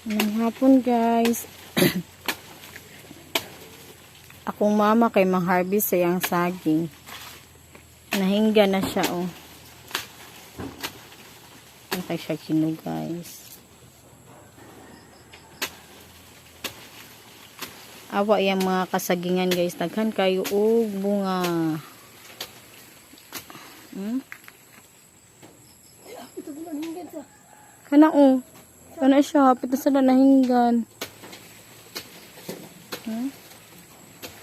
Ngayong hapon guys. Akong mama kay mang-harvest sayang saging. Nahingga na siya oh. Antay siya kinu guys. Awa yung mga kasagingan guys. Daghan kayo og bunga. Kana oh. Kana siya. Hapit na sila nahinggan.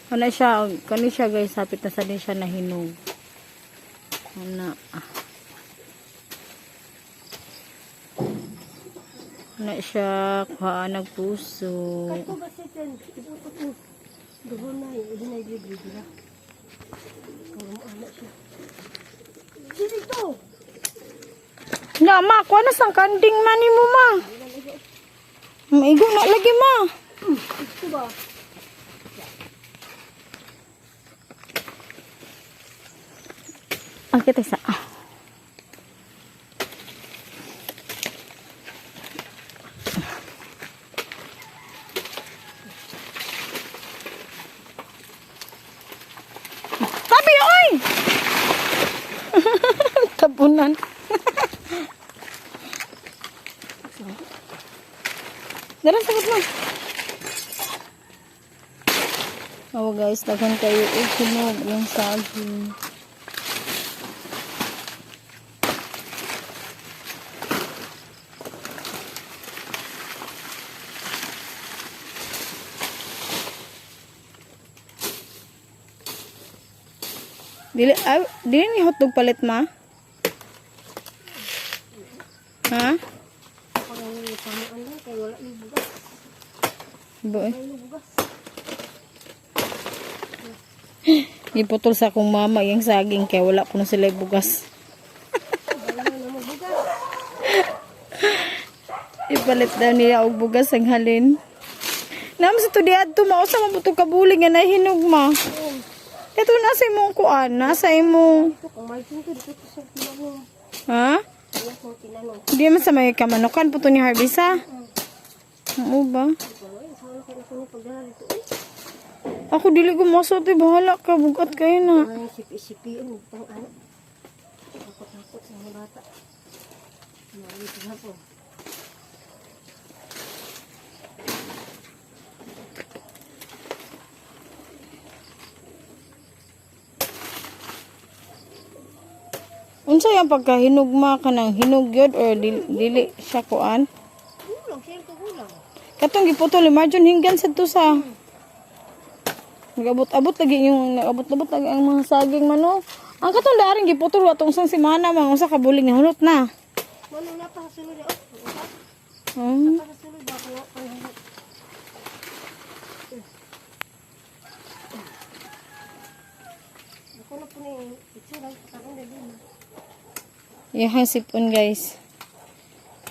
Kana siya guys. Hapit na sila siya nahinog. Kana. Kana siya. Kuhaan nagpuso. Na ma, kuha na sang kanding mani mo ma. Maigong na lagi ma. Ito ba? Ang kita sa. Tabi oy. Tabunan. Dara sagot mo. Oh guys, daghan kayo hinog yung saging. Dili ni hotdog palit ma? Ha? Boy. Iputol sa akong mama yung saging kaya wala po na sila bugas. Ipalit daw niya og bugas ang halin. Naman sa tudiad to mausa mabutog kabuling nga nahinog ma. Ito nasa imong kuan, nasa imong. Ha? Hindi man sa may kamanukan po to ni Harvey sa. Oo ba? Ako dili ko masot eh, bahala ka, bugat kayo na. Ay, sipi-sipiin, pang ano. Takot-takot sa mga bata. Nalito na po. Unsa yung pagkahinugma ka ng hinog yun or dili siya kuan? Kulang, siyempre kulang. Katong giputol ni Marjon hinggan sa to sa. Nagabot-abot lagi yung nagabot-abot lagi ang mga saging mano. Ang katong daring giputol watong sang semana mga usa ka bulig na hulot na. Mano na pa sa sulod oh. Hmm. Pa sa sulod ba ko panghulot. Ako na po ni itsura takon dali na. Yang sipon guys.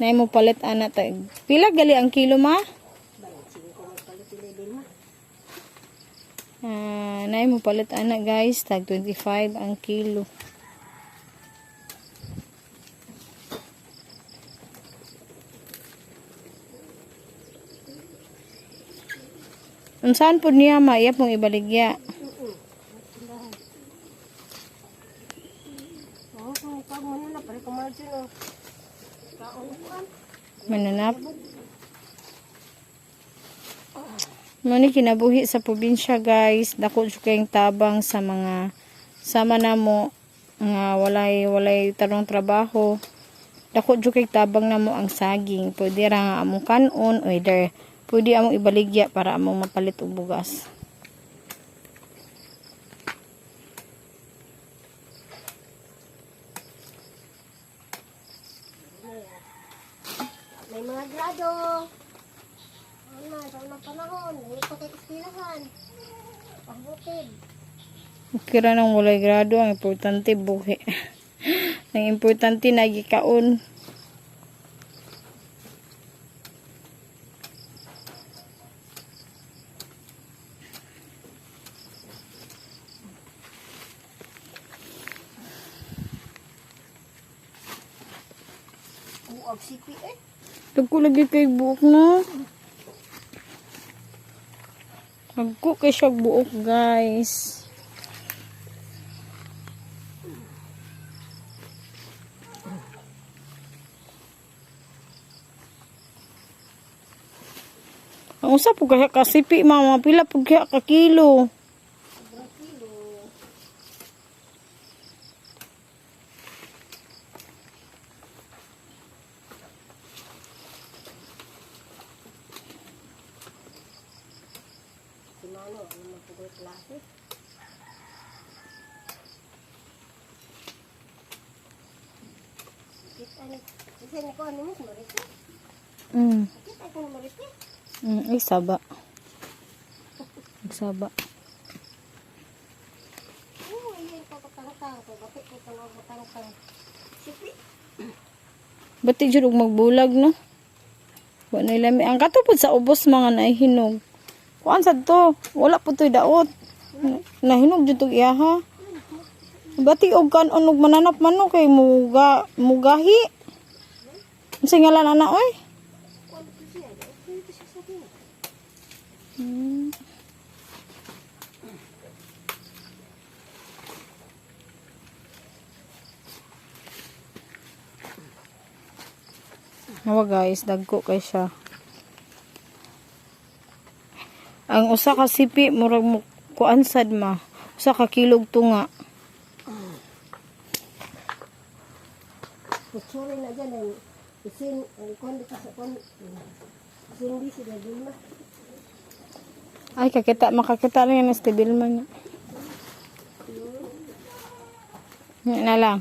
Nay mo palit ana ta. Pila gali ang kilo ma? Sige ko magpalit dili ma. Nay mo palit ana guys, tag 25 ang kilo. Unsan pud niya ma iya pong ibaligya? Mananap. Muni kinabuhi sa probinsya guys, dako jud kayong tabang sa mga sama namo nga walay tarong trabaho. Dako jud kay tabang namo ang saging. Pwede ra nga among kanon o either pwede among ibaligya para among mapalit og bugas. May mga grado. Ano, sa unang panahon, hindi pa kayo istilahan. Pahutid. Kira nang walay grado, ang importante buhi. Ang importante nagikaon. Buwag sipi eh. Dagko lagi kay buok no. Dagko kay siya buok guys. Ang usa po kaya kasipi mama pila po kaya ka kilo. Sobrang kilo. Si Mano, ano magpugoy klase? Kita ni, kasi ni ko ano mo, mariti. Kita ko na mariti. Ay saba. Saba. Oo, hindi ko patangtang. Bakit ko tanong patangtang? Sipi. Bati jud og magbulag no. Wa na ilami ang katupod sa ubos mga nahihinog. Kuan sad to, wala po to'y daot. Nahinog jud tog iyaha. Bati og kanon og mananap man no kay mugahi. Unsay ngalan ana oy? Ano ko siya? Ano ko siya sabihin? Nawa guys, dagko kay siya. Ang usa ka sipi murag mo kuan sad ma. Usa ka kilog tunga. Sorry na dyan. Isin, kung dito sa kung hindi sila Vilma. Ay kakita makakita na yan sa Vilma niya. Yan na lang.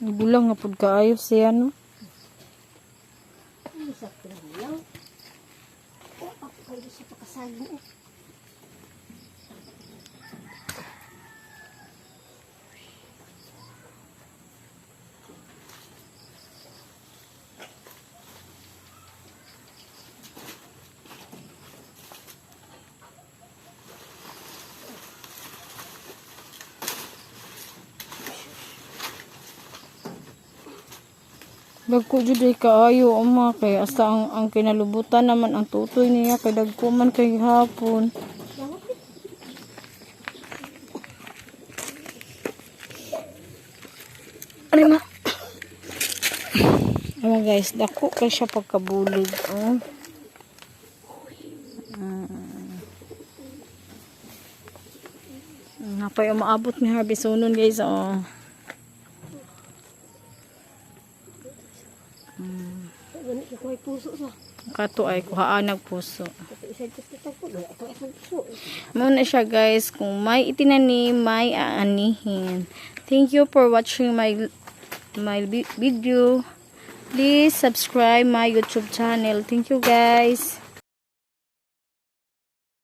Bulang nga pud kaayo siya no. Ano sa lang? Ako kayo sa pakasayin. Dagko jud ay kaayo ama kay asa ang kinalubutan naman ang tutoy niya kay dagko man kay hapon. Ari ma. Oh guys, dako kay siya pagkabulig. Oh. Napay umaabot ni harbisonon guys. Oh. Ganit ko ay puso sa. Kato ay kuhaan nagpuso. Ito isa kita po. Ito ay puso. Muna siya guys, kung may itinanim, may aanihin. Thank you for watching my video. Please subscribe my YouTube channel. Thank you guys.